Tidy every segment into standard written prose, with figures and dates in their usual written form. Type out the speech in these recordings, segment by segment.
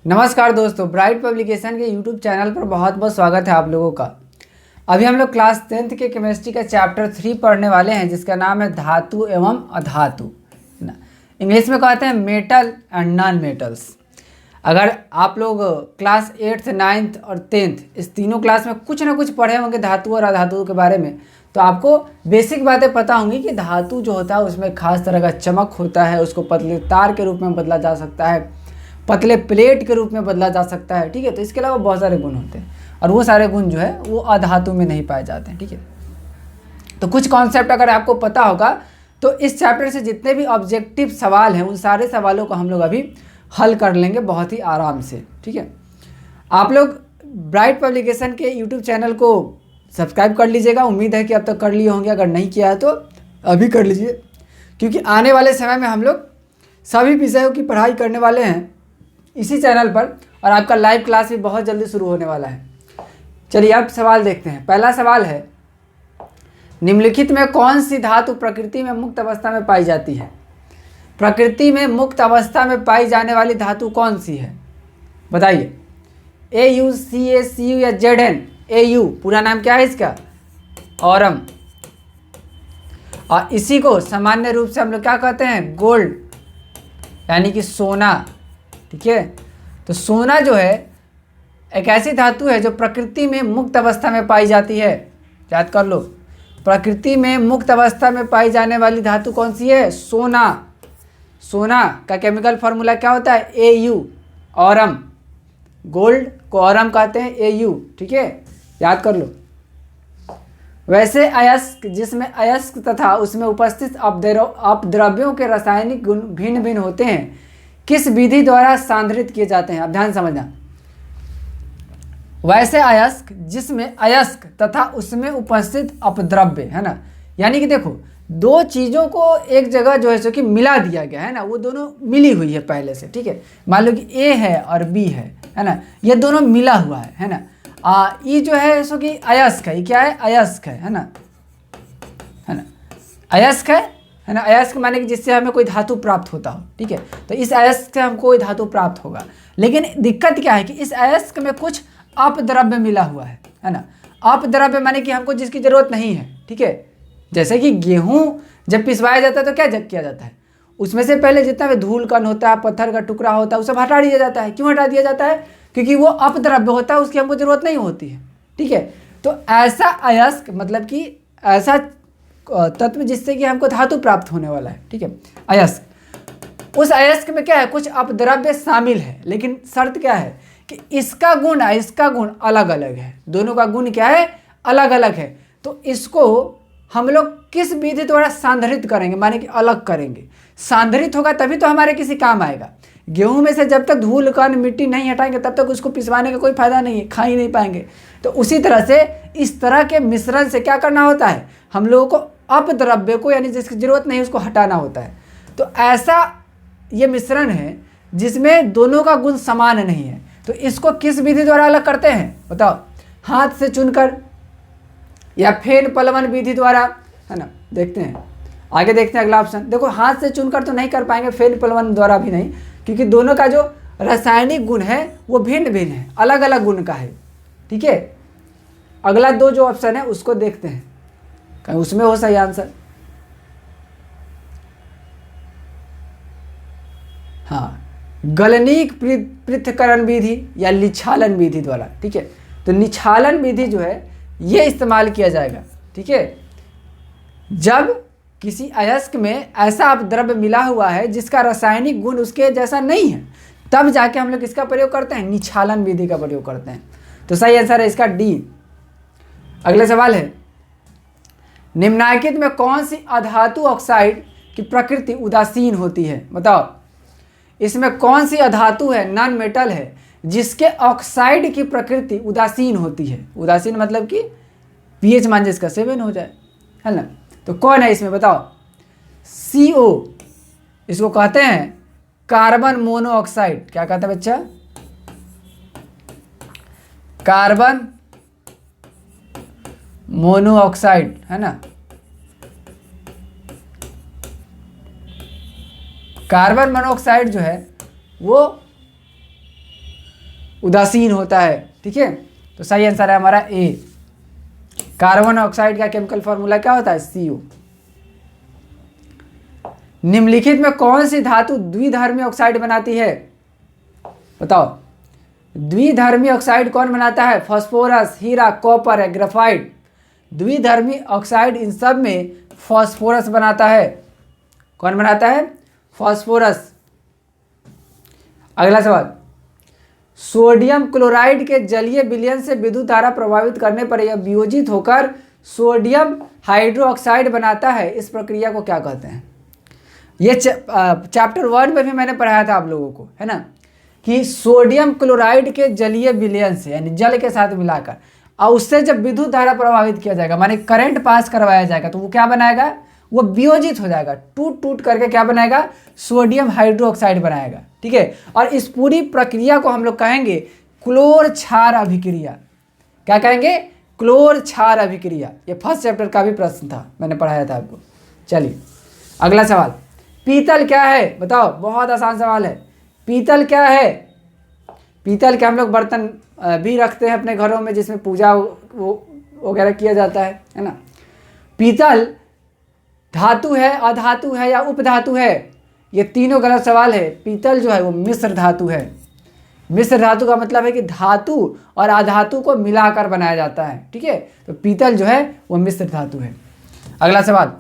नमस्कार दोस्तों, bright publication के यूट्यूब चैनल पर बहुत बहुत स्वागत है आप लोगों का। अभी हम लोग क्लास 10th के केमिस्ट्री का चैप्टर 3 पढ़ने वाले हैं, जिसका नाम है धातु एवं अधातु। ना, इंग्लिश में कहते हैं मेटल एंड नॉन मेटल्स। अगर आप लोग क्लास 8th 9th और 10th इस तीनों क्लास में कुछ ना कुछ पढ़े होंगे धातु और अधातु के बारे में, तो आपको बेसिक बातें पता होंगी कि धातु जो होता है उसमें खास तरह का चमक होता है, उसको पतले तार के रूप में बदला जा सकता है, पतले प्लेट के रूप में बदला जा सकता है। ठीक है, तो इसके अलावा बहुत सारे गुण होते हैं और वो सारे गुण जो है वो अधातु में नहीं पाए जाते हैं। ठीक है, तो कुछ कॉन्सेप्ट अगर आपको पता होगा तो इस चैप्टर से जितने भी ऑब्जेक्टिव सवाल हैं उन सारे सवालों को हम लोग अभी हल कर लेंगे बहुत ही आराम से। ठीक है, आप लोग ब्राइट पब्लिकेशन के यूट्यूब चैनल को सब्सक्राइब कर लीजिएगा। उम्मीद है कि अब तक कर लिए होंगे, अगर नहीं किया है तो अभी कर लीजिए, क्योंकि आने वाले समय में हम लोग सभी विषयों की पढ़ाई करने वाले हैं इसी चैनल पर, और आपका लाइव क्लास भी बहुत जल्दी शुरू होने वाला है। चलिए अब सवाल देखते हैं। पहला सवाल है, निम्नलिखित में कौन सी धातु प्रकृति में मुक्त अवस्था में पाई जाती है? प्रकृति में मुक्त अवस्था में पाई जाने वाली धातु कौन सी है, बताइए। AU, CA, CU या ZN? AU पूरा नाम क्या है इसका? ऑरम। और इसी को सामान्य रूप से हम लोग क्या कहते हैं? गोल्ड, यानी कि सोना। ठीक है, तो सोना जो है एक ऐसी धातु है जो प्रकृति में मुक्त अवस्था में पाई जाती है। याद कर लो, प्रकृति में मुक्त अवस्था में पाई जाने वाली धातु कौन सी है? सोना। सोना का केमिकल फार्मूला क्या होता है? AU, Aurum. गोल्ड को ऑरम कहते हैं, AU। ठीक है, याद कर लो। वैसे अयस्क जिसमें अयस्क तथा उसमें उपस्थित अपद्रव्यों के रासायनिक गुण भिन्न भिन्न होते हैं, किस विधि द्वारा सांद्रित किए जाते हैं? अब ध्यान समझना। वैसे अयस्क जिसमें अयस्क तथा उसमें उपस्थित अपद्रव्य है ना, यानी कि देखो दो चीज़ों को एक जगह जो है सो कि मिला दिया गया है ना, वो दोनों मिली हुई है पहले से। ठीक है, मान लो कि A है और B है ना, ये दोनों मिला हुआ है ना। ये जो है सो कि अयस्क है, ये क्या है? अयस्क है ना, अयस्क है ना। अयस्क माने कि जिससे हमें कोई धातु प्राप्त होता हो। ठीक है, तो इस अयस्क से हमको कोई धातु प्राप्त होगा, लेकिन दिक्कत क्या है कि इस अयस्क में कुछ अपद्रव्य मिला हुआ है ना। अपद्रव्य माने कि हमको जिसकी जरूरत नहीं है। ठीक है, जैसे कि गेहूं जब पिसवाया जाता है तो क्या किया जाता है? उसमें से पहले जितना भी धूल कण होता है, पत्थर का टुकड़ा होता है, वो सब हटा दिया जाता है। क्यों हटा दिया जाता है? क्योंकि वो अपद्रव्य होता है, उसकी हमको जरूरत नहीं होती है। ठीक है, तो ऐसा अयस्क मतलब कि ऐसा तत्व जिससे कि हमको धातु प्राप्त होने वाला है। ठीक है, अयस्क। उस अयस्क में क्या है? कुछ अपद्रव्य शामिल है, लेकिन शर्त क्या है कि इसका गुण है, इसका गुण अलग अलग है। दोनों का गुण क्या है? अलग अलग है। तो इसको हम लोग किस विधि द्वारा सांद्रित करेंगे, माने कि अलग करेंगे। सांद्रित होगा तभी तो हमारे किसी काम आएगा। गेहूं में से जब तक धूल कण मिट्टी नहीं हटाएंगे तब तक उसको पिसवाने का कोई फायदा नहीं है, खा ही नहीं पाएंगे। तो उसी तरह से इस तरह के मिश्रण से क्या करना होता है? हम लोगों को अपद्रव्य को, यानी जिसकी जरूरत नहीं उसको हटाना होता है। तो ऐसा ये मिश्रण है जिसमें दोनों का गुण समान नहीं है, तो इसको किस विधि द्वारा अलग करते हैं बताओ? हाथ से चुनकर या फेन पलवन विधि द्वारा, है ना। देखते हैं आगे, देखते हैं अगला ऑप्शन। देखो हाथ से चुनकर तो नहीं कर पाएंगे, फेन पलवन द्वारा भी नहीं, क्योंकि दोनों का जो रासायनिक गुण है वो भिन्न भिन्न है, अलग अलग गुण का है। ठीक है, अगला दो जो ऑप्शन है उसको देखते हैं, कहीं उसमें हो सही आंसर। हाँ, गलनीक पृथक्करण विधि या निच्छालन विधि द्वारा। ठीक है, तो निच्छालन विधि जो है ये इस्तेमाल किया जाएगा। ठीक है, जब किसी अयस्क में ऐसा अपद्रव्य मिला हुआ है जिसका रासायनिक गुण उसके जैसा नहीं है, तब जाके हम लोग इसका प्रयोग करते हैं, निच्छालन विधि का प्रयोग करते हैं। तो सही आंसर है इसका D। अगला सवाल है, निम्नलिखित में कौन सी अधातु ऑक्साइड की प्रकृति उदासीन होती है? बताओ, इसमें कौन सी अधातु है, नॉन मेटल है, जिसके ऑक्साइड की प्रकृति उदासीन होती है? उदासीन मतलब कि pH मान जिसका 7 हो जाए, है ना। तो कौन है इसमें बताओ? CO, इसको कहते हैं कार्बन मोनोऑक्साइड। क्या कहता है बच्चा? कार्बन मोनोऑक्साइड, है ना। कार्बन मोनोऑक्साइड जो है वो उदासीन होता है। ठीक है, तो सही आंसर है हमारा ए। कार्बन ऑक्साइड का केमिकल फॉर्मूला क्या होता है? CO। निम्नलिखित में कौन सी धातु द्विधर्मी ऑक्साइड बनाती है? बताओ, द्विधर्मी ऑक्साइड कौन बनाता है? फास्फोरस, हीरा, कॉपर है, ग्रेफाइट। द्विधर्मी ऑक्साइड इन सब में फास्फोरस बनाता है। कौन बनाता है? फास्फोरस। अगला सवाल, सोडियम क्लोराइड के जलीय विलयन से विद्युत धारा प्रभावित करने पर यह वियोजित होकर सोडियम हाइड्रोक्साइड बनाता है। इस प्रक्रिया को क्या कहते हैं? ये चैप्टर 1 में भी मैंने पढ़ाया था आप लोगों को, है ना, कि सोडियम क्लोराइड के जलीय विलयन से यानी जल के साथ मिलाकर और उससे जब विद्युत धारा प्रभावित किया जाएगा, माने करंट पास करवाया जाएगा, तो वो क्या बनाएगा? वो वियोजित हो जाएगा, टूट टूट करके क्या बनाएगा? सोडियम हाइड्रोक्साइड बनाएगा। ठीक है, और इस पूरी प्रक्रिया को हम लोग कहेंगे क्लोर क्षार अभिक्रिया। क्या कहेंगे? क्लोर क्षार अभिक्रिया। ये फर्स्ट चैप्टर का भी प्रश्न था, मैंने पढ़ाया था आपको। चलिए अगला सवाल, पीतल क्या है? बताओ, बहुत आसान सवाल है। पीतल क्या है? पीतल के हम लोग बर्तन भी रखते हैं अपने घरों में जिसमें पूजा वगैरह किया जाता है ना। पीतल धातु है, अधातु है या उपधातु है? ये तीनों गलत सवाल है। पीतल जो है वो मिश्र धातु है। मिश्र धातु का मतलब है कि धातु और अधातु को मिलाकर बनाया जाता है। ठीक है, तो पीतल जो है वो मिश्र धातु है। अगला सवाल,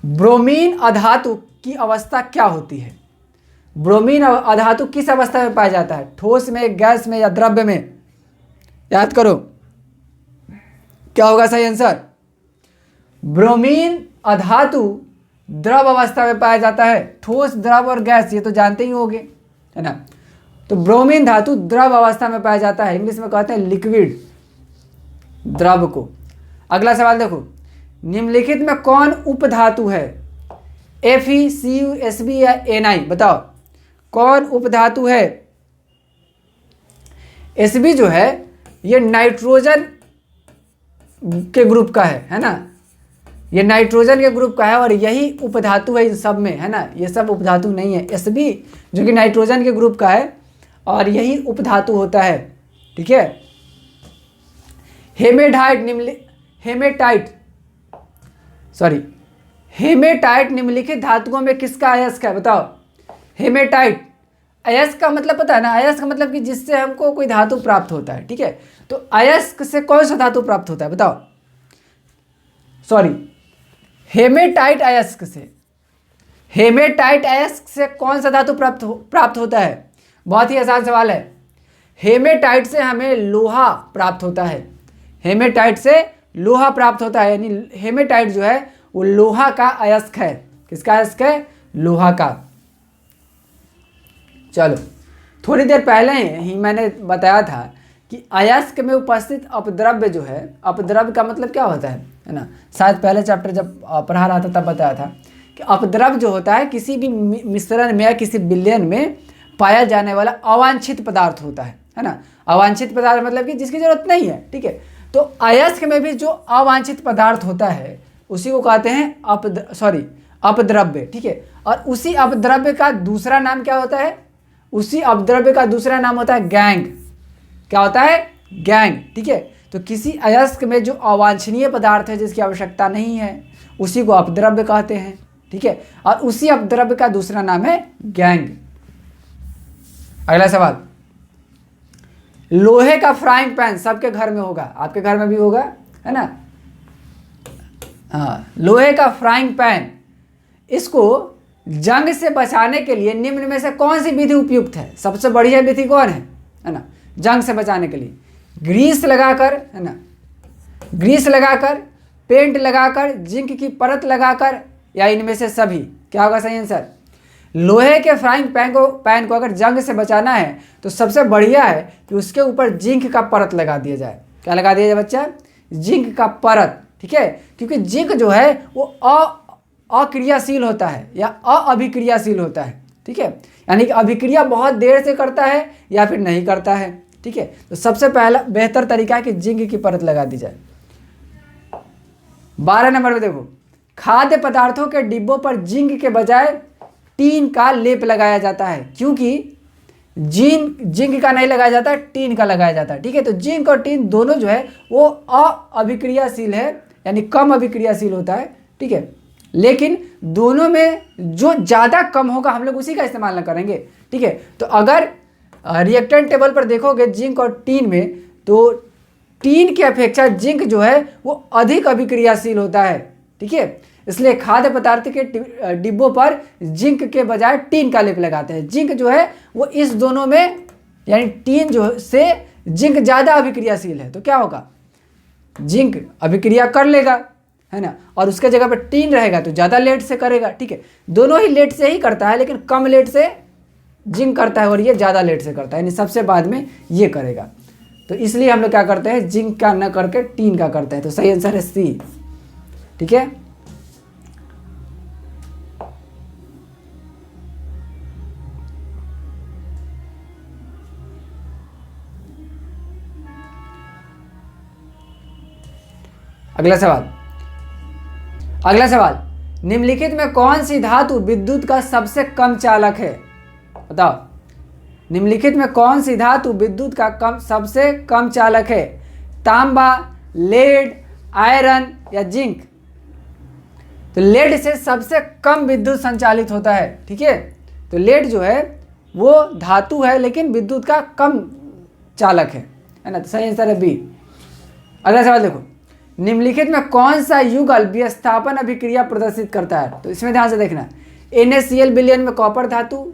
ब्रोमीन अधातु की अवस्था क्या होती है? ब्रोमीन अधातु किस अवस्था में पाया जाता है? ठोस में, गैस में या द्रव्य में? याद करो, क्या होगा सही आंसर? ब्रोमीन अधातु द्रव अवस्था में पाया जाता है। ठोस, द्रव और गैस ये तो जानते ही होंगे, है ना। तो ब्रोमीन धातु द्रव अवस्था में पाया जाता है, इंग्लिश में कहते हैं लिक्विड, द्रव को। अगला सवाल देखो, निम्नलिखित में कौन उपधातु है? Fe, Cu, Sb या Na? बताओ कौन उपधातु है? Sb जो है ये नाइट्रोजन के ग्रुप का है ना, ये नाइट्रोजन के ग्रुप का है और यही उपधातु है इन सब में, है ना। ये सब उपधातु नहीं है। Sb जो कि नाइट्रोजन के ग्रुप का है और यही उपधातु होता है। ठीक है, हेमेटाइट निम्नलिखित धातुओं में किसका अयस्क है? बताओ, हेमेटाइट अयस्क का मतलब पता है ना? अयस्क का मतलब कि जिससे हमको कोई धातु प्राप्त होता है। ठीक है, तो अयस्क से कौन सा धातु प्राप्त होता है? बताओ, हेमेटाइट अयस्क से, हेमेटाइट अयस्क से कौन सा धातु प्राप्त होता है? बहुत ही आसान सवाल है। हेमेटाइट से हमें लोहा प्राप्त होता है। हेमेटाइट से लोहा प्राप्त होता है, यानी हेमेटाइट जो है वो लोहा का अयस्क है। किसका अयस्क है? लोहा का। चलो, थोड़ी देर पहले ही मैंने बताया था कि अयस्क में उपस्थित अपद्रव्य जो है, अपद्रव्य का मतलब क्या होता है ना, शायद पहले चैप्टर जब पढ़ा रहा था तब बताया था कि अपद्रव्य जो होता है किसी भी मिश्रण में या किसी विलयन में पाया जाने वाला अवांछित पदार्थ होता है ना। अवांछित पदार्थ मतलब कि जिसकी जरूरत नहीं है। ठीक है, तो अयस्क में भी जो अवांछित पदार्थ होता है उसी को कहते हैं अपद्रव्य। ठीक है, और उसी अपद्रव्य का दूसरा नाम क्या होता है? उसी अपद्रव्य का दूसरा नाम होता है गैंग। क्या होता है? गैंग। ठीक है, तो किसी अयस्क में जो अवांछनीय पदार्थ है जिसकी आवश्यकता नहीं है उसी को अपद्रव्य कहते हैं। ठीक है, और उसी अपद्रव्य का दूसरा नाम है गैंग। अगला सवाल, लोहे का फ्राइंग पैन सबके घर में होगा, आपके घर में भी होगा, है ना। हाँ, लोहे का फ्राइंग पैन, इसको जंग से बचाने के लिए निम्न में से कौन सी विधि उपयुक्त है? सबसे बढ़िया विधि कौन है ना जंग से बचाने के लिए? ग्रीस लगाकर, है ना, ग्रीस लगाकर, पेंट लगाकर, जिंक की परत लगाकर, या इनमें से सभी? क्या होगा सही आंसर? लोहे के फ्राइंग पैन को अगर जंग से बचाना है तो सबसे बढ़िया है कि उसके ऊपर जिंक का परत लगा दिया जाए। क्या लगा दिया जाए बच्चा? जिंक का परत। ठीक है, क्योंकि जिंक जो है वो अक्रियाशील होता है या अभिक्रियाशील होता है। ठीक है, यानी कि अभिक्रिया बहुत देर से करता है या फिर नहीं करता है। ठीक है, तो सबसे पहला बेहतर तरीका है कि जिंक की परत लगा दी जाए। 12 नंबर में देखो, खाद्य पदार्थों के डिब्बों पर जिंक के बजाय टीन का लेप लगाया जाता है, क्योंकि जिंक का नहीं लगाया जाता, टीन का लगाया जाता है, ठीक है। तो जिंक और टीन दोनों जो है वो अभिक्रियाशील है, यानी कम अभिक्रियाशील होता है, ठीक है। लेकिन दोनों में जो ज़्यादा कम होगा हम लोग उसी का इस्तेमाल ना करेंगे, ठीक है। तो अगर रिएक्टेंट टेबल पर देखोगे जिंक और टीन में, तो टीन की अपेक्षा जिंक जो है वो अधिक अभिक्रियाशील होता है, ठीक है। इसलिए खाद्य पदार्थ के डिब्बों पर जिंक के बजाय टीन का लेप लगाते हैं। जिंक जो है वो इस दोनों में, यानी टीन जो से जिंक ज़्यादा अभिक्रियाशील है, तो क्या होगा, जिंक अभिक्रिया कर लेगा, है ना, और उसके जगह पर टीन रहेगा तो ज़्यादा लेट से करेगा, ठीक है। दोनों ही लेट से ही करता है, लेकिन कम लेट से जिंक करता है और ये ज़्यादा लेट से करता है, यानी सबसे बाद में ये करेगा। तो इसलिए हम लोग क्या करते हैं, जिंक का न करके टीन का करते हैं। तो सही आंसर है सी, ठीक है। अगला सवाल, निम्नलिखित में कौन सी धातु विद्युत का सबसे कम चालक है? बताओ, निम्नलिखित में कौन सी धातु विद्युत का सबसे कम चालक है? तांबा, लेड, आयरन या जिंक? तो लेड से सबसे कम विद्युत संचालित होता है, ठीक है। तो लेड जो है वो धातु है लेकिन विद्युत का कम चालक है ना। तो सही आंसर है बी। अगला सवाल देखो, निम्नलिखित में कौन सा युगल विस्थापन अभिक्रिया प्रदर्शित करता है? तो इसमें ध्यान से देखना, NaCl विलयन में कॉपर धातु,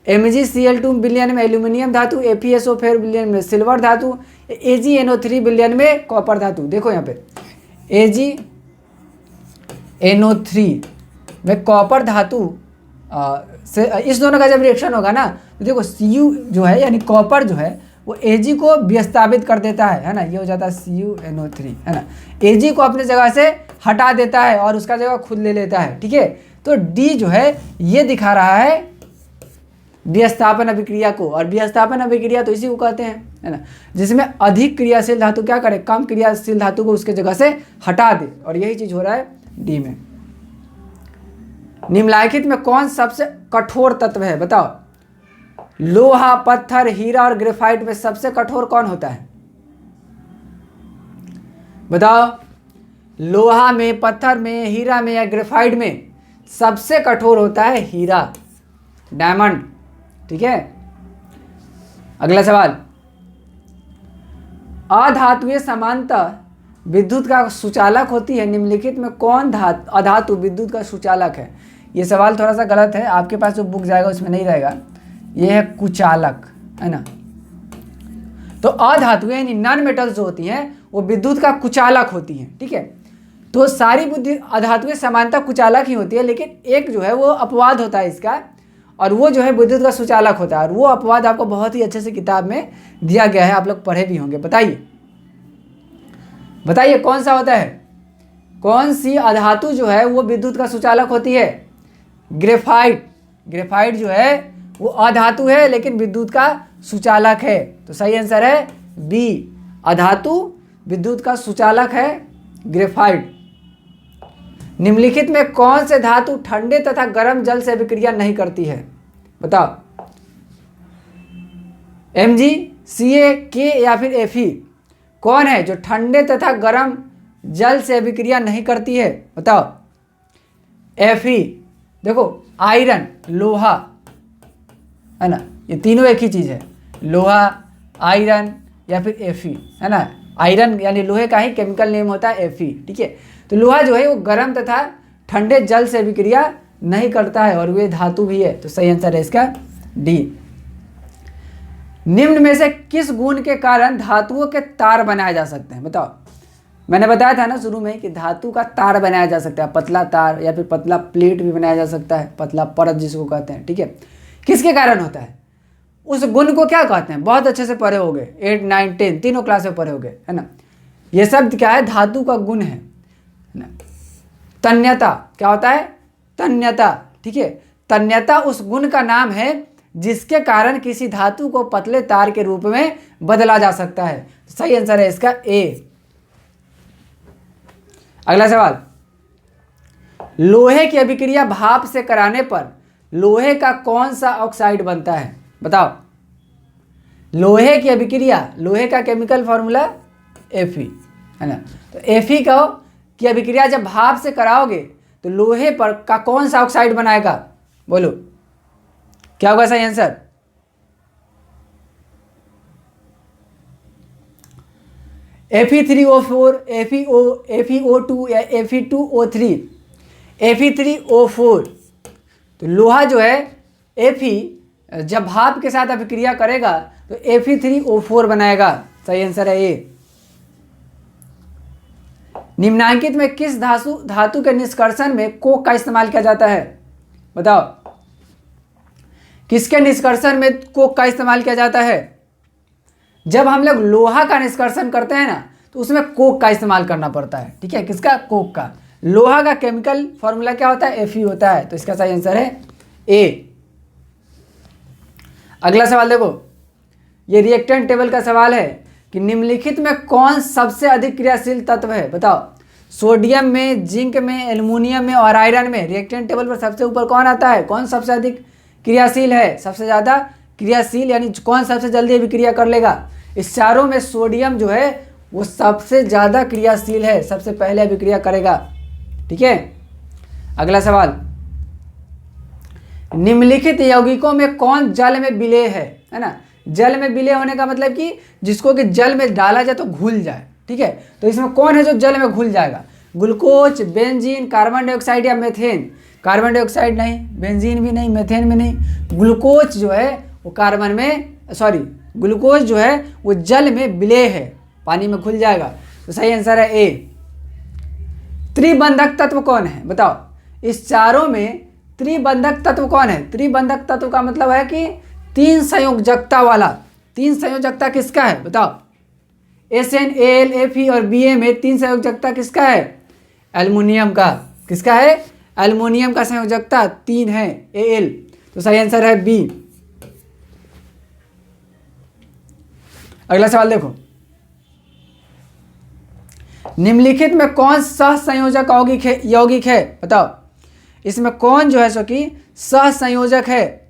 MgCl2 विलयन में एल्यूमिनियम धातु, FeSO4 विलयन में सिल्वर धातु, AgNO3 विलयन में कॉपर धातु। देखो यहाँ पे AgNO3 में कॉपर धातु से इस दोनों का जब रिएक्शन होगा ना, तो देखो Cu जो है यानी कॉपर जो है वो Ag को विस्थापित कर देता है ना, ये हो जाता है CuNO3, है ना। Ag को अपने जगह से हटा देता है और उसका जगह खुद ले लेता है, ठीक है। तो D जो है ये दिखा रहा है विस्थापन अभिक्रिया को, और विस्थापन अभिक्रिया तो इसी को कहते हैं, है ना, जिसमें अधिक क्रियाशील धातु क्या करे, कम क्रियाशील धातु को उसके जगह से हटा दे, और यही चीज हो रहा है डी में। निम्नलिखित में कौन सबसे कठोर तत्व है? बताओ, लोहा, पत्थर, हीरा और ग्रेफाइट में सबसे कठोर कौन होता है? बताओ, लोहा में, पत्थर में, हीरा में या ग्रेफाइट में सबसे कठोर होता है हीरा, डायमंड, ठीक है। अगला सवाल, अधातुएं सामान्यतः विद्युत का सुचालक होती है, निम्नलिखित में कौन अधातु विद्युत का सुचालक है? ये सवाल थोड़ा सा गलत है, आपके पास जो बुक जाएगा उसमें नहीं रहेगा, ये है कुचालक, है ना। तो अधातुएं यानी नॉन मेटल्स जो होती हैं वो विद्युत का कुचालक होती हैं, ठीक है। तो सारी अधातुएं सामान्यतः कुचालक ही होती है, लेकिन एक जो है वो अपवाद होता है इसका, और वो जो है विद्युत का सुचालक होता है, और वो अपवाद आपको बहुत ही अच्छे से किताब में दिया गया है, आप लोग पढ़े भी होंगे। बताइए कौन सा होता है, कौन सी अधातु जो है वो विद्युत का सुचालक होती है? ग्रेफाइट जो है वो अधातु है लेकिन विद्युत का सुचालक है। तो सही आंसर है बी, अधातु विद्युत का सुचालक है ग्रेफाइट। निम्नलिखित में कौन से धातु ठंडे तथा गर्म जल से अभिक्रिया नहीं करती है? बताओ, Mg, Ca, K या फिर Fe कौन है जो ठंडे तथा गर्म जल से अभिक्रिया नहीं करती है? बताओ, Fe, देखो आयरन, लोहा, है ना, ये तीनों एक ही चीज है, लोहा, आयरन या फिर Fe, है ना। आयरन यानी लोहे का ही केमिकल नेम होता है Fe, ठीक है। तो लोहा जो है वो गर्म तथा ठंडे जल से अभिक्रिया नहीं करता है और वे धातु भी है। तो सही आंसर है इसका डी। निम्न में से किस गुण के कारण धातुओं के तार बनाए जा सकते हैं? बताओ, मैंने बताया था ना शुरू में कि धातु का तार बनाया जा सकता है, पतला तार या फिर पतला प्लेट भी बनाया जा सकता है, पतला परत जिसको कहते हैं, ठीक है। किसके कारण होता है? उस गुण को क्या कहते हैं? बहुत अच्छे से पढ़े हो गए, 8, 9, 10 तीनों क्लास में पढ़े हो गए, है ना। ये शब्द क्या है? धातु का गुण है ना। तन्यता क्या होता है? तन्यता, ठीक है। तन्यता उस गुण का नाम है जिसके कारण किसी धातु को पतले तार के रूप में बदला जा सकता है। सही आंसर है इसका ए। अगला सवाल, लोहे की अभिक्रिया भाप से कराने पर लोहे का कौन सा ऑक्साइड बनता है? बताओ, लोहे की अभिक्रिया, लोहे का केमिकल फॉर्मूला Fe, है ना। तो Fe की अभिक्रिया जब भाप से कराओगे तो लोहे पर का कौन सा ऑक्साइड बनाएगा, बोलो क्या होगा सही आंसर। Fe3O4, FeO2 या Fe2O3, Fe3O4। तो लोहा जो है Fe जब भाप के साथ अभिक्रिया करेगा तो Fe3O4 बनाएगा, सही आंसर है ए। निम्नांकित में किस धातु के निष्कर्षण में कोक का इस्तेमाल किया जाता है, बताओ। किसके निष्कर्षण में कोक का इस्तेमाल किया जाता है। जब हम लोग लोहा का निष्कर्षण करते हैं ना तो उसमें कोक का इस्तेमाल करना पड़ता है, ठीक है। किसका, कोक का। लोहा का केमिकल फॉर्मूला क्या होता है, Fe होता है, तो इसका सही आंसर है ए। अगला सवाल देखो, ये रिएक्टेंट टेबल का सवाल है कि निम्नलिखित में कौन सबसे अधिक क्रियाशील तत्व है, बताओ। सोडियम में, जिंक में, एल्युमिनियम में और आयरन में रिएक्टेंट टेबल पर सबसे ऊपर कौन आता है, कौन सबसे अधिक क्रियाशील है, सबसे ज़्यादा क्रियाशील, यानी कौन सबसे जल्दी अभिक्रिया कर लेगा। इस चारों में सोडियम जो है वो सबसे ज़्यादा क्रियाशील है, सबसे पहले अभिक्रिया करेगा, ठीक है। अगला सवाल, निम्नलिखित यौगिकों में कौन जल में विलेय है ना। जल में विलेय होने का मतलब कि जिसको कि जल में डाला जाए तो घुल जाए, ठीक है। तो इसमें कौन है जो जल में घुल जाएगा, ग्लूकोज, बेंजीन, कार्बन डाइऑक्साइड या मेथेन। कार्बन डाइऑक्साइड नहीं, बेंजीन भी नहीं, मेथेन भी नहीं। ग्लूकोज जो है वो ग्लूकोज जो है वो जल में विलेय है, पानी में घुल जाएगा, तो सही आंसर है ए। त्रिबंधक तत्व कौन है, बताओ। इस चारों में त्रिबंधक तत्व कौन है। त्रिबंधक तत्व का मतलब है कि तीन संयोजकता वाला। तीन संयोजकता किसका है, बताओ। SN, Al, Fe और Ba में तीन संयोजकता किसका है, एल्युमिनियम का। किसका है, एल्युमिनियम का संयोजकता 3 है, Al, तो सही आंसर है बी। अगला सवाल देखो, निम्नलिखित में कौन सहसंयोजक यौगिक है, बताओ। इसमें कौन जो है सो कि सहसंयोजक है।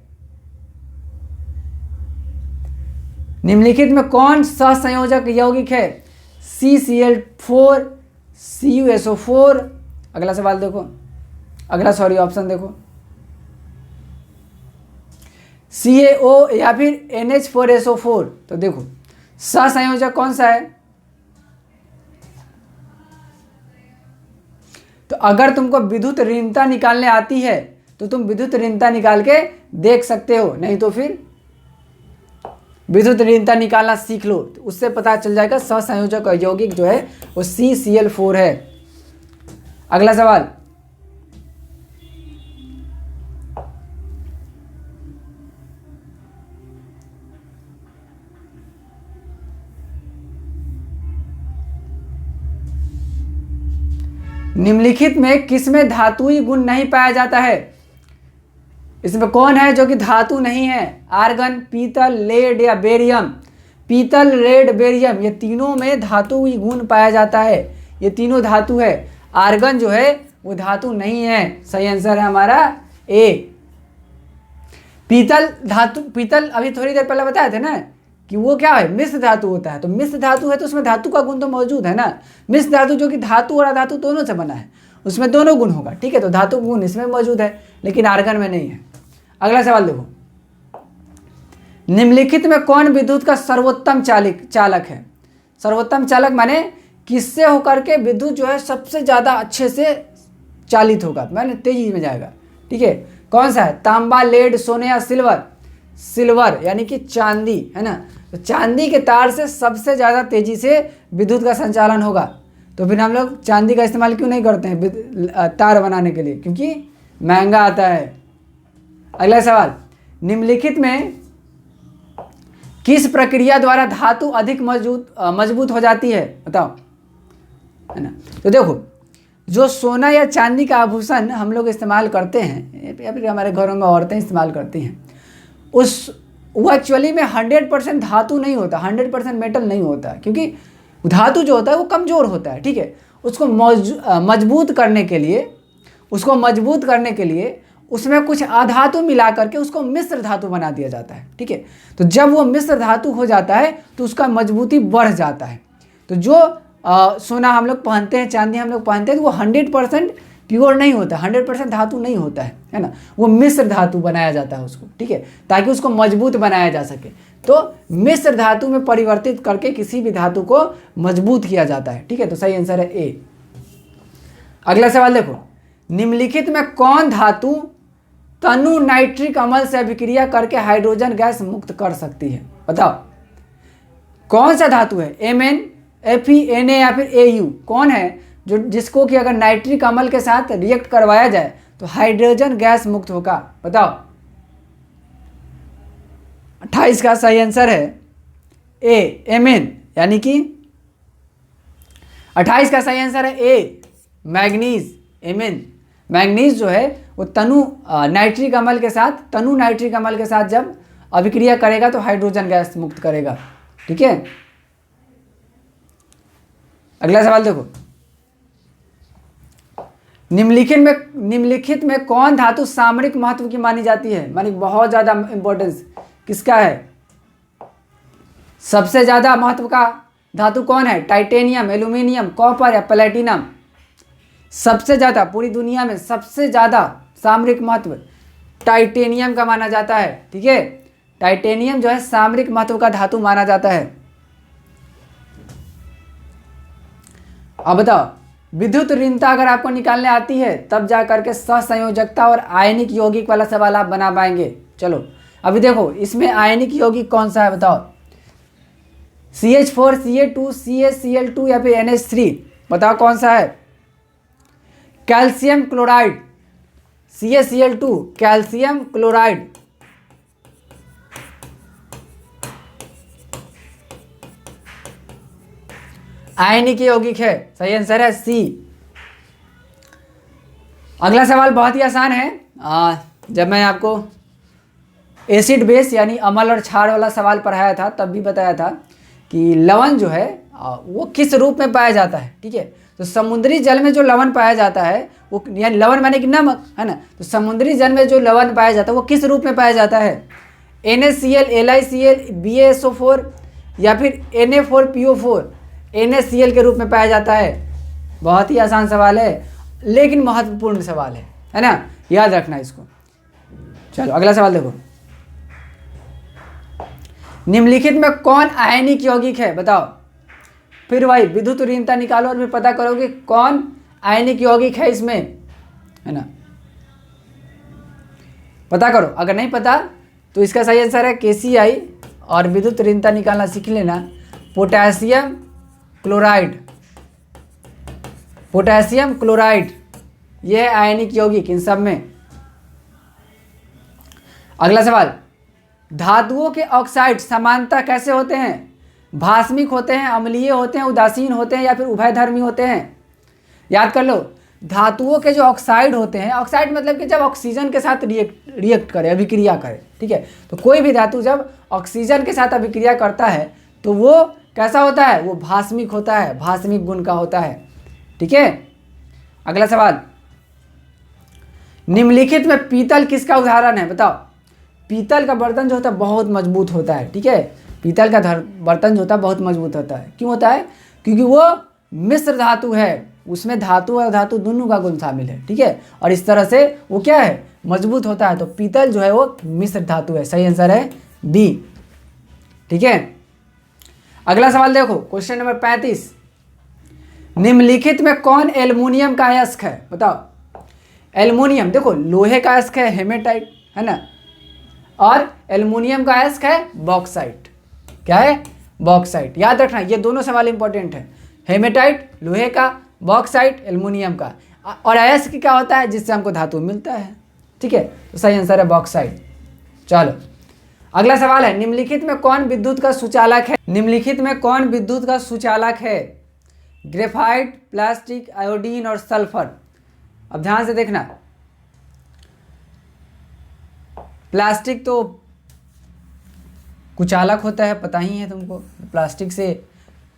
निम्नलिखित में कौन सहसंयोजक यौगिक है, CCl4, CuSO4। अगला सवाल देखो, ऑप्शन देखो, CaO या फिर NH4SO4। तो देखो सहसंयोजक कौन सा है। तो अगर तुमको विद्युत ऋणता निकालने आती है तो तुम विद्युत ऋणता निकाल के देख सकते हो, नहीं तो फिर विद्युत ऋणता निकालना सीख लो, तो उससे पता चल जाएगा सहसंयोजक यौगिक जो है वो CCl4 है। अगला सवाल, निम्नलिखित में किसमें धातुई गुण नहीं पाया जाता है। इसमें कौन है जो कि धातु नहीं है, आर्गन, पीतल, लेड या बेरियम। पीतल, लेड, बेरियम ये तीनों में धातुई गुण पाया जाता है, ये तीनों धातु है। आर्गन जो है वो धातु नहीं है, सही आंसर है हमारा ए। पीतल अभी थोड़ी देर पहले बताए थे ना कि वो क्या है, मिश्र धातु होता है। तो मिश्र धातु है तो उसमें धातु का गुण तो मौजूद है ना। मिश्र धातु जो कि धातु और अधातु दोनों से बना है, उसमें दोनों गुण होगा, ठीक है। तो धातु गुण इसमें मौजूद है लेकिन आर्गन में नहीं है। अगला सवाल देखो, निम्नलिखित में कौन विद्युत का सर्वोत्तम चालक है। सर्वोत्तम चालक माने किससे होकर के विद्युत जो है सबसे ज़्यादा अच्छे से चालित होगा, माने तेजी में जाएगा, ठीक है। कौन सा है, तांबा, लेड, सोने या सिल्वर यानी कि चांदी, है ना। तो चांदी के तार से सबसे ज़्यादा तेजी से विद्युत का संचालन होगा। तो फिर हम लोग चांदी का इस्तेमाल क्यों नहीं करते हैं तार बनाने के लिए, क्योंकि महंगा आता है। अगला सवाल, निम्नलिखित में किस प्रक्रिया द्वारा धातु अधिक मजबूत हो जाती है, बताओ, है ना। तो देखो, जो सोना या चांदी का आभूषण हम लोग इस्तेमाल करते हैं या फिर हमारे घरों में औरतें इस्तेमाल करती हैं, वो एक्चुअली में 100% धातु नहीं होता, 100% मेटल नहीं होता, क्योंकि धातु जो होता है वो कमज़ोर होता है, ठीक है। उसको मजबूत करने के लिए उसमें कुछ अधातु मिला करके उसको मिश्र धातु बना दिया जाता है। ठीक है, तो जब वो मिश्र धातु हो जाता है तो उसका मजबूती बढ़ जाता है। तो जो सोना हम लोग पहनते हैं, चांदी हम लोग पहनते हैं, तो वो 100% प्योर नहीं होता, 100% धातु नहीं होता है ना, वो मिश्र धातु बनाया जाता है उसको। ठीक है, ताकि उसको मजबूत बनाया जा सके। तो मिश्र धातु में परिवर्तित करके किसी भी धातु को मजबूत किया जाता है। ठीक है, तो सही आंसर है ए। अगला सवाल देखो, निम्नलिखित में कौन धातु तनु नाइट्रिक अम्ल से अभिक्रिया करके हाइड्रोजन गैस मुक्त कर सकती है? बताओ कौन सा धातु है? Mn, Fe, Na या फिर Au? कौन है जो जिसको कि अगर नाइट्रिक अम्ल के साथ रिएक्ट करवाया जाए तो हाइड्रोजन गैस मुक्त होगा? बताओ। 28 का सही आंसर है ए, Mn, यानी कि 28 का सही आंसर है ए, मैग्नीज। Mn, मैग्नीज जो है वो तनु नाइट्रिक अम्ल के साथ जब अभिक्रिया करेगा तो हाइड्रोजन गैस मुक्त करेगा। ठीक है, अगला सवाल देखो, निम्नलिखित में कौन धातु सामरिक महत्व की मानी जाती है? मानी बहुत ज्यादा इंपॉर्टेंस किसका है? सबसे ज्यादा महत्व का धातु कौन है? टाइटेनियम, एल्यूमिनियम, कॉपर या प्लेटिनम? सबसे ज्यादा पूरी दुनिया में सबसे ज्यादा सामरिक महत्व टाइटेनियम का माना जाता है। ठीक है, टाइटेनियम जो है सामरिक महत्व का धातु माना जाता है। अब बताओ, विद्युत ऋणता अगर आपको निकालने आती है तब जा करके सहसंयोजकता और आयनिक यौगिक वाला सवाल आप बना पाएंगे। चलो अभी देखो, इसमें आयनिक यौगिक कौन सा है? बताओ, CH4, Ca2, CaCl2 या फिर NH3? बताओ कौन सा है? Calcium chloride, CaCl2, calcium chloride. आयनिक यौगिक है, सही आंसर है सी। अगला सवाल बहुत ही आसान है। जब मैं आपको एसिड बेस यानी अम्ल और क्षार वाला सवाल पढ़ाया था तब भी बताया था कि लवण जो है वो किस रूप में पाया जाता है। ठीक है, तो समुद्री जल में जो लवण पाया जाता है वो, यानी लवण माने कि नमक है ना, तो समुद्री जल में जो लवण पाया जाता है वो किस रूप में पाया जाता है? NaCl, LiCl, BaSO4 या फिर Na4PO4? NaCl के रूप में पाया जाता है। बहुत ही आसान सवाल है लेकिन महत्वपूर्ण सवाल है ना, याद रखना इसको। चलो अगला सवाल देखो, निम्नलिखित में कौन आयनिक यौगिक है? बताओ। फिर वही विद्युत ऋणता निकालो और फिर पता करो कि कौन आयनिक यौगिक है इसमें, है ना, पता करो। अगर नहीं पता तो इसका सही आंसर है KCl और विद्युत ऋणता निकालना सीख लेना। पोटेशियम क्लोराइड, पोटेशियम क्लोराइड यह है आयनिक यौगिक इन सब में। अगला सवाल, धातुओं के ऑक्साइड सामान्यतः कैसे होते हैं? भास्मिक होते हैं, अम्लीय होते हैं, उदासीन होते हैं या फिर उभयधर्मी होते हैं? याद कर लो, धातुओं के जो ऑक्साइड होते हैं, ऑक्साइड मतलब कि जब ऑक्सीजन के साथ रिएक्ट करे, अभिक्रिया करे। ठीक है, तो कोई भी धातु जब ऑक्सीजन के साथ अभिक्रिया करता है तो वो कैसा होता है? वो भास्मिक होता है, भास्मिक गुण का होता है। ठीक है, अगला सवाल, निम्नलिखित में पीतल किसका उदाहरण है? बताओ। पीतल का बर्तन जो होता है बहुत मजबूत होता है। ठीक है, पीतल का बर्तन जो होता है बहुत मजबूत होता है। क्यों होता है? क्योंकि वो मिश्र धातु है, उसमें धातु और धातु दोनों का गुण शामिल है। ठीक है, और इस तरह से वो क्या है? मजबूत होता है। तो पीतल जो है वो मिश्र धातु है, सही आंसर है बी। ठीक है, अगला सवाल देखो, क्वेश्चन नंबर 35, निम्नलिखित में कौन एल्युमिनियम का अयस्क है? बताओ। एल्युमिनियम देखो लोहे का अयस्क है हेमेटाइट, है ना, और एल्युमिनियम का अयस्क है बॉक्साइट। क्या है? बॉक्साइट। याद रखना ये दोनों सवाल इंपॉर्टेंट है। हेमेटाइट लोहे का, बॉक्साइट एल्युमिनियम का। और अयस्क क्या होता है? जिससे हमको धातु मिलता है। ठीक है, तो सही आंसर है बॉक्साइट। चलो अगला सवाल है, निम्नलिखित में कौन विद्युत का सुचालक है? निम्नलिखित में कौन विद्युत का सुचालक है? ग्रेफाइट, प्लास्टिक, आयोडीन और सल्फर। अब ध्यान से देखना, प्लास्टिक तो कुचालक होता है, पता ही है तुमको। प्लास्टिक से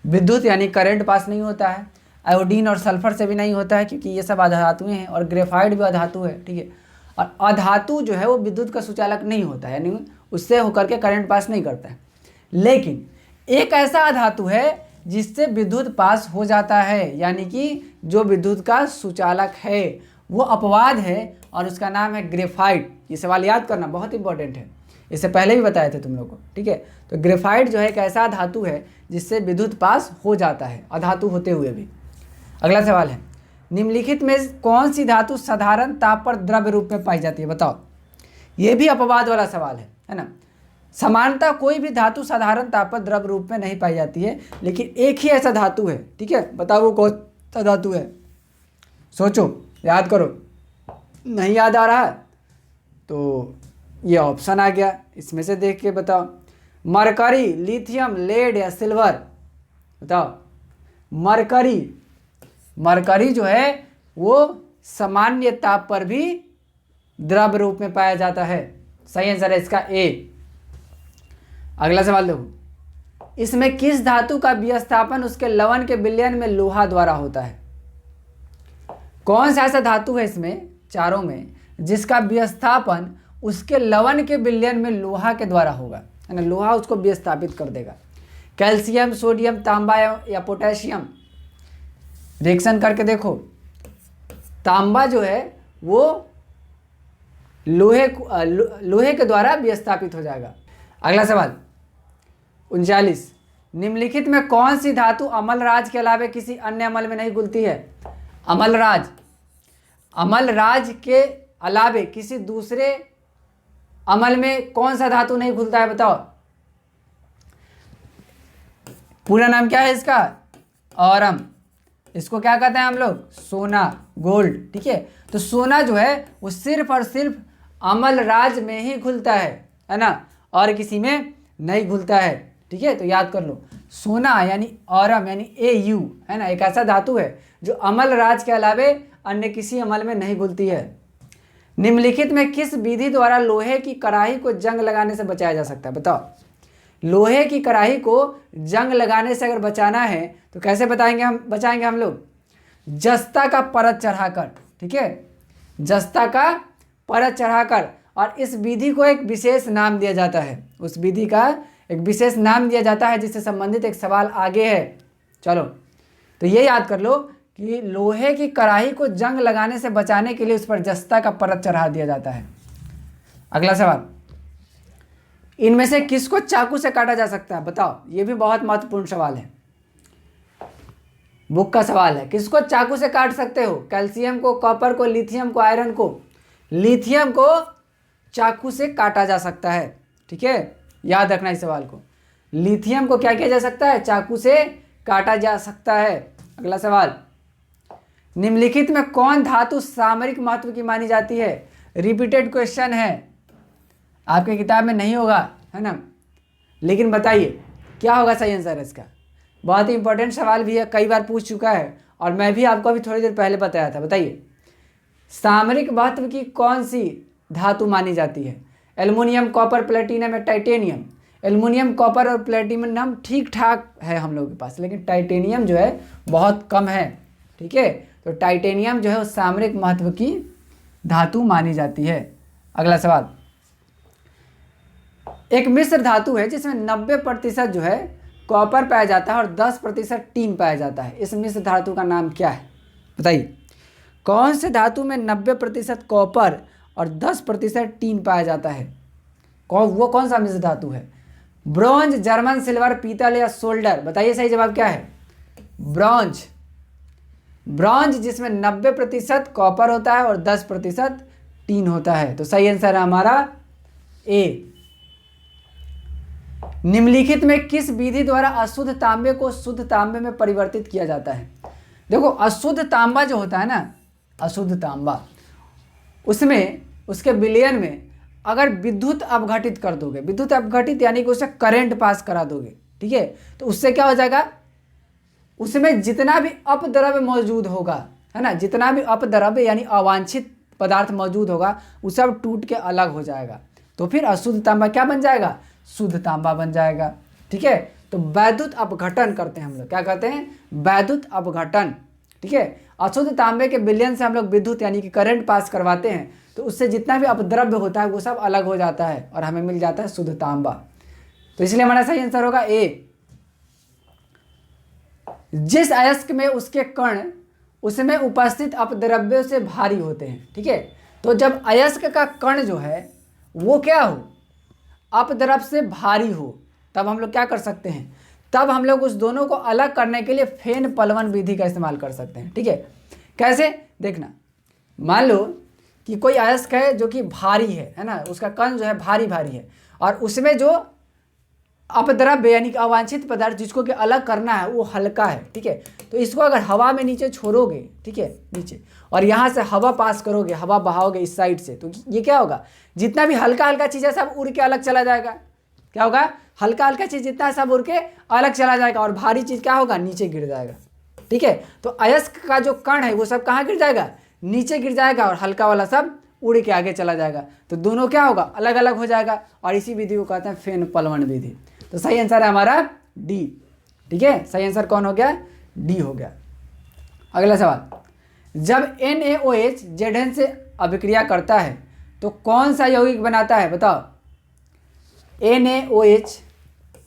विद्युत यानी करंट पास नहीं होता है। आयोडीन और सल्फर से भी नहीं होता है क्योंकि ये सब अधातुएं हैं, और ग्रेफाइट भी अधातु है। ठीक है, और अधातु जो है वो विद्युत का सुचालक नहीं होता है, यानी उससे होकर के करंट पास नहीं करता है। लेकिन एक ऐसा अधातु है जिससे विद्युत पास हो जाता है, यानी कि जो विद्युत का सुचालक है वो अपवाद है, और उसका नाम है ग्रेफाइट। ये सवाल याद करना बहुत इंपॉर्टेंट है, इससे पहले भी बताए थे तुम लोग को, ठीक है। तो ग्रेफाइट जो है एक ऐसा धातु है जिससे विद्युत पास हो जाता है अधातु होते हुए भी। अगला सवाल है, निम्नलिखित में कौन सी धातु साधारण ताप पर द्रव्य रूप में पाई जाती है, बताओ। ये भी अपवाद वाला सवाल है ना। समानता कोई भी धातु साधारण ताप पर द्रव्य रूप में नहीं पाई जाती है, लेकिन एक ही ऐसा धातु है, ठीक है। बताओ वो कौन सा धातु है, सोचो, याद करो। नहीं याद आ रहा है तो ये ऑप्शन आ गया, इसमें से देख के बताओ। मरकरी, लिथियम, लेड या सिल्वर, बताओ। मरकरी जो है वो सामान्य ताप पर भी द्रव्य रूप में पाया जाता है। सही आंसर है इसका ए। अगला सवाल देखो, इसमें किस धातु का विस्थापन उसके लवण के विलयन में लोहा द्वारा होता है। कौन सा ऐसा धातु है इसमें चारों में जिसका विस्थापन उसके लवण के विलयन में लोहा के द्वारा होगा, है ना। लोहा उसको विस्थापित कर देगा। कैल्शियम, सोडियम, तांबा या पोटेशियम। रिएक्शन करके देखो, तांबा जो है वो लोहे के द्वारा विस्थापित हो जाएगा। अगला सवाल 39, निम्नलिखित में कौन सी धातु अमलराज के अलावा किसी अन्य अमल में नहीं घुलती है। अमलराज के अलावे किसी दूसरे अमल में कौन सा धातु नहीं घुलता है, बताओ। पूरा नाम क्या है इसका, औरम। इसको क्या कहते हैं हम लोग, सोना, गोल्ड, ठीक है। तो सोना जो है वो सिर्फ और सिर्फ अमलराज में ही घुलता है ना, और किसी में नहीं घुलता है, ठीक है। तो याद कर लो, सोना यानी औरम यानी AU, है ना, एक ऐसा धातु है जो अमलराज के अलावे अन्य किसी अमल में नहीं घुलती है। निम्नलिखित में किस विधि द्वारा लोहे की कढ़ाई को जंग लगाने से बचाया जा सकता है, बताओ। लोहे की कढ़ाई को जंग लगाने से अगर बचाना है तो कैसे बचाएंगे हम लोग, जस्ता का परत चढ़ाकर, ठीक है, जस्ता का परत चढ़ाकर। और इस विधि को एक विशेष नाम दिया जाता है, उस विधि का एक विशेष नाम दिया जाता है जिससे संबंधित एक सवाल आगे है। चलो, तो ये याद कर लो कि लोहे की कढ़ाई को जंग लगाने से बचाने के लिए उस पर जस्ता का परत चढ़ा दिया जाता है। अगला सवाल, इनमें से किसको चाकू से काटा जा सकता है, बताओ। ये भी बहुत महत्वपूर्ण सवाल है, बुक का सवाल है। किसको चाकू से काट सकते हो, कैल्शियम को, कॉपर को, लिथियम को, आयरन को। लिथियम को चाकू से काटा जा सकता है, ठीक है, याद रखना इस सवाल को। लिथियम को क्या किया जा सकता है, चाकू से काटा जा सकता है। अगला सवाल, निम्नलिखित में कौन धातु सामरिक महत्व की मानी जाती है। रिपीटेड क्वेश्चन है, आपके किताब में नहीं होगा, है ना, लेकिन बताइए क्या होगा सही आंसर इसका। बहुत ही इंपॉर्टेंट सवाल भी है, कई बार पूछ चुका है और मैं भी आपको अभी थोड़ी देर पहले बताया था। बताइए, सामरिक महत्व की कौन सी धातु मानी जाती है। एल्युमिनियम, कॉपर, प्लेटिनम या टाइटेनियम। एल्युमिनियम, कॉपर और प्लेटिनम ठीक ठाक है हम लोगों के पास, लेकिन टाइटेनियम जो है बहुत कम है, ठीक है। तो टाइटेनियम जो है वो सामरिक महत्व की धातु मानी जाती है। अगला सवाल, एक मिश्र धातु है जिसमें 90% जो है कॉपर पाया जाता है और 10% टीन पाया जाता है। इस मिश्र धातु का नाम क्या है, बताइए। कौन से धातु में 90% कॉपर और 10% टीन पाया जाता है, वो कौन सा मिश्र धातु है। ब्रॉन्ज, जर्मन सिल्वर, पीतल या सोल्डर। बताइए सही जवाब क्या है, ब्रॉन्ज। ब्रॉन्ज जिसमें 90% कॉपर होता है और 10% टीन होता है। तो सही आंसर है हमारा ए। निम्नलिखित में किस विधि द्वारा अशुद्ध तांबे को शुद्ध तांबे में परिवर्तित किया जाता है। देखो, अशुद्ध तांबा जो होता है ना, अशुद्ध तांबा, उसमें उसके विलयन में अगर विद्युत अपघटित कर दोगे, विद्युत अपघटित यानी कि उसे करंट पास करा दोगे, ठीक है, तो उससे क्या हो जाएगा, उसमें जितना भी अपद्रव्य मौजूद होगा, है ना, जितना भी अपद्रव्य यानी अवांछित पदार्थ मौजूद होगा वो सब टूट के अलग हो जाएगा। तो फिर अशुद्ध तांबा क्या बन जाएगा, शुद्ध तांबा बन जाएगा, ठीक है। तो वैद्युत अपघटन करते हैं हम लोग, क्या कहते हैं, वैद्युत अपघटन, ठीक है। अशुद्ध तांबे के विलयन से हम लोग विद्युत यानी कि करंट पास करवाते हैं तो उससे जितना भी अपद्रव्य होता है वो सब अलग हो जाता है और हमें मिल जाता है शुद्ध तांबा। तो इसलिए हमारा सही आंसर होगा ए। जिस अयस्क में उसके कण उसमें उपस्थित अपद्रव्यों से भारी होते हैं। ठीक है, तो जब अयस्क का कण जो है वो क्या हो, अपद्रव्य से भारी हो, तब हम लोग क्या कर सकते हैं, तब हम लोग उस दोनों को अलग करने के लिए फेन पलवन विधि का इस्तेमाल कर सकते हैं। ठीक है, कैसे देखना, मान लो कि कोई अयस्क है जो कि भारी है ना, उसका कण जो है भारी भारी है और उसमें जो अपद्रव्य यानी कि अवांछित पदार्थ जिसको कि अलग करना है वो हल्का है। ठीक है, तो इसको अगर हवा में नीचे छोड़ोगे, ठीक है, नीचे, और यहाँ से हवा पास करोगे, हवा बहाओगे इस साइड से, तो ये क्या होगा, जितना भी हल्का हल्का चीज़ है सब उड़ के अलग चला जाएगा। क्या होगा, हल्का हल्का चीज़ जितना है सब उड़ के अलग चला जाएगा और भारी चीज़ क्या होगा, नीचे गिर जाएगा। ठीक है, तो अयस्क का जो कण है वो सब कहाँ गिर जाएगा, नीचे गिर जाएगा और हल्का वाला सब उड़ के आगे चला जाएगा। तो दोनों क्या होगा, अलग अलग हो जाएगा और इसी विधि को कहते हैं फेन पलवन विधि। तो सही आंसर है हमारा डी। ठीक है, सही आंसर कौन हो गया, डी हो गया। अगला सवाल, जब NaOH Zn से अभिक्रिया करता है तो कौन सा यौगिक बनाता है, बताओ। NaOH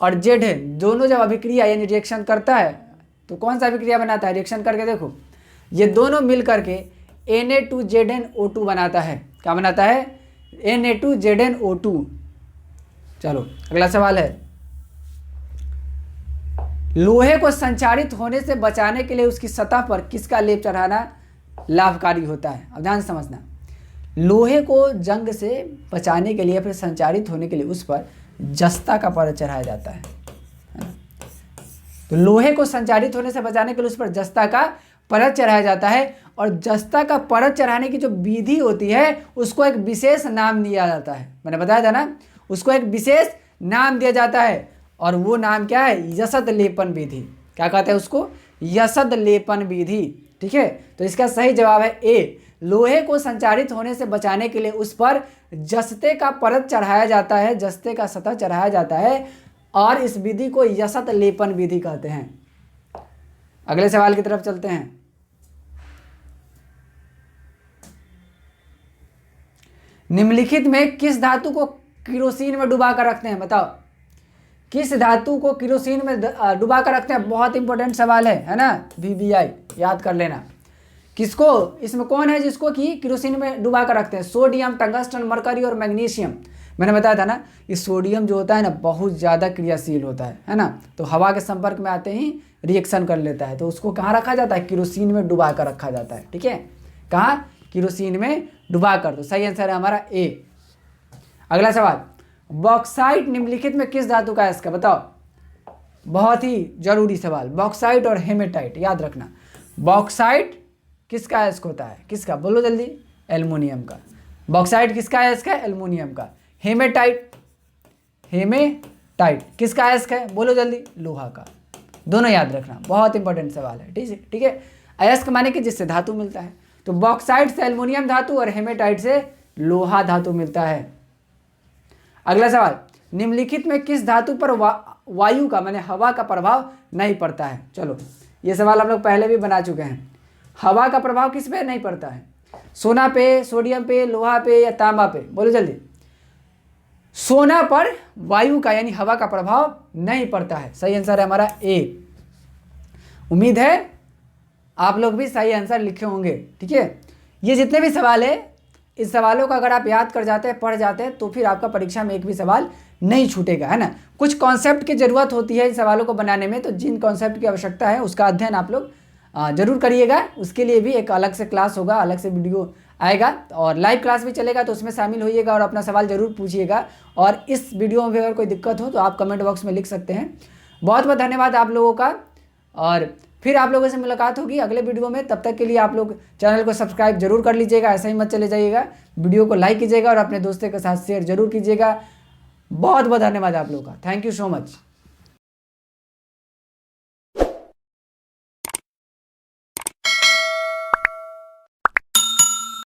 और Zn दोनों जब अभिक्रिया यानी रिएक्शन करता है तो कौन सा अभिक्रिया बनाता है, रिएक्शन करके देखो, ये दोनों मिल करके Na2ZnO2 बनाता है। क्या बनाता है, Na2ZnO2। चलो अगला सवाल है, लोहे को संचारित होने से बचाने के लिए उसकी सतह पर किसका लेप चढ़ाना लाभकारी होता है। अब ध्यान से समझना, लोहे को जंग से बचाने के लिए फिर संचारित होने के लिए उस पर जस्ता का परत चढ़ाया जाता है ना? तो लोहे को संचारित होने से बचाने के लिए उस पर जस्ता का परत चढ़ाया जाता है और जस्ता का परत चढ़ाने की जो विधि होती है उसको एक विशेष नाम दिया जाता है। मैंने बताया था ना, उसको एक विशेष नाम दिया जाता है और वो नाम क्या है, यसद लेपन विधि। क्या कहते हैं उसको, यसद लेपन विधि। ठीक है, तो इसका सही जवाब है ए। लोहे को संचारित होने से बचाने के लिए उस पर जस्ते का परत चढ़ाया जाता है, जस्ते का सतह चढ़ाया जाता है और इस विधि को यसद लेपन विधि कहते हैं। अगले सवाल की तरफ चलते हैं। निम्नलिखित में किस धातु को किरोसिन में डुबा कर रखते हैं, बताओ। किस धातु को किरोसिन में डुबा कर रखते हैं, बहुत इंपॉर्टेंट सवाल है ना, VBI याद कर लेना। किसको, इसमें कौन है जिसको कि किरोसिन में डुबा कर रखते हैं, सोडियम, टंगस्टन, मरकरी और मैग्नीशियम। मैंने बताया था ना, ये सोडियम जो होता है ना बहुत ज़्यादा क्रियाशील होता है ना, तो हवा के संपर्क में आते ही रिएक्शन कर लेता है, तो उसको कहाँ रखा जाता है, किरोसिन में डुबा कर रखा जाता है। ठीक है, कहाँ, किरोसिन में डुबा कर। तो सही आंसर है हमारा ए। अगला सवाल, बॉक्साइट निम्नलिखित में किस धातु का अयस्क है, बताओ। बहुत ही जरूरी सवाल, बॉक्साइट और हेमेटाइट याद रखना। बॉक्साइट किसका अयस्क होता है, किसका, बोलो जल्दी, एल्युमिनियम का। बॉक्साइट किसका अयस्क है, एल्युमिनियम का। हेमेटाइट, हेमेटाइट किसका अयस्क है, बोलो जल्दी, लोहा का। दोनों याद रखना, बहुत इंपॉर्टेंट सवाल है। ठीक है, अयस्क माने कि जिससे धातु मिलता है, तो बॉक्साइट से एल्युमिनियम धातु और हेमेटाइट से लोहा धातु मिलता है। अगला सवाल, निम्नलिखित में किस धातु पर वायु का माने हवा का प्रभाव नहीं पड़ता है। चलो ये सवाल हम लोग पहले भी बना चुके हैं। हवा का प्रभाव किस पे नहीं पड़ता है, सोना पे, सोडियम पे, लोहा पे या तांबा पे, बोलो जल्दी। सोना पर वायु का यानी हवा का प्रभाव नहीं पड़ता है। सही आंसर है हमारा ए। उम्मीद है आप लोग भी सही आंसर लिखे होंगे। ठीक है, ये जितने भी सवाल है इस सवालों का अगर आप याद कर जाते हैं, पढ़ जाते हैं, तो फिर आपका परीक्षा में एक भी सवाल नहीं छूटेगा, है ना। कुछ कॉन्सेप्ट की ज़रूरत होती है इन सवालों को बनाने में, तो जिन कॉन्सेप्ट की आवश्यकता है उसका अध्ययन आप लोग जरूर करिएगा। उसके लिए भी एक अलग से क्लास होगा, अलग से वीडियो आएगा और लाइव क्लास भी चलेगा, तो उसमें शामिल होइएगा और अपना सवाल जरूर पूछिएगा। और इस वीडियो में अगर कोई दिक्कत हो तो आप कमेंट बॉक्स में लिख सकते हैं। बहुत बहुत धन्यवाद आप लोगों का, और फिर आप लोगों से मुलाकात होगी अगले वीडियो में। तब तक के लिए आप लोग चैनल को सब्सक्राइब जरूर कर लीजिएगा, ऐसा ही मत चले जाइएगा। वीडियो को लाइक कीजिएगा और अपने दोस्तों के साथ शेयर जरूर कीजिएगा। बहुत बहुत धन्यवाद आप लोगों का, थैंक यू सो मच।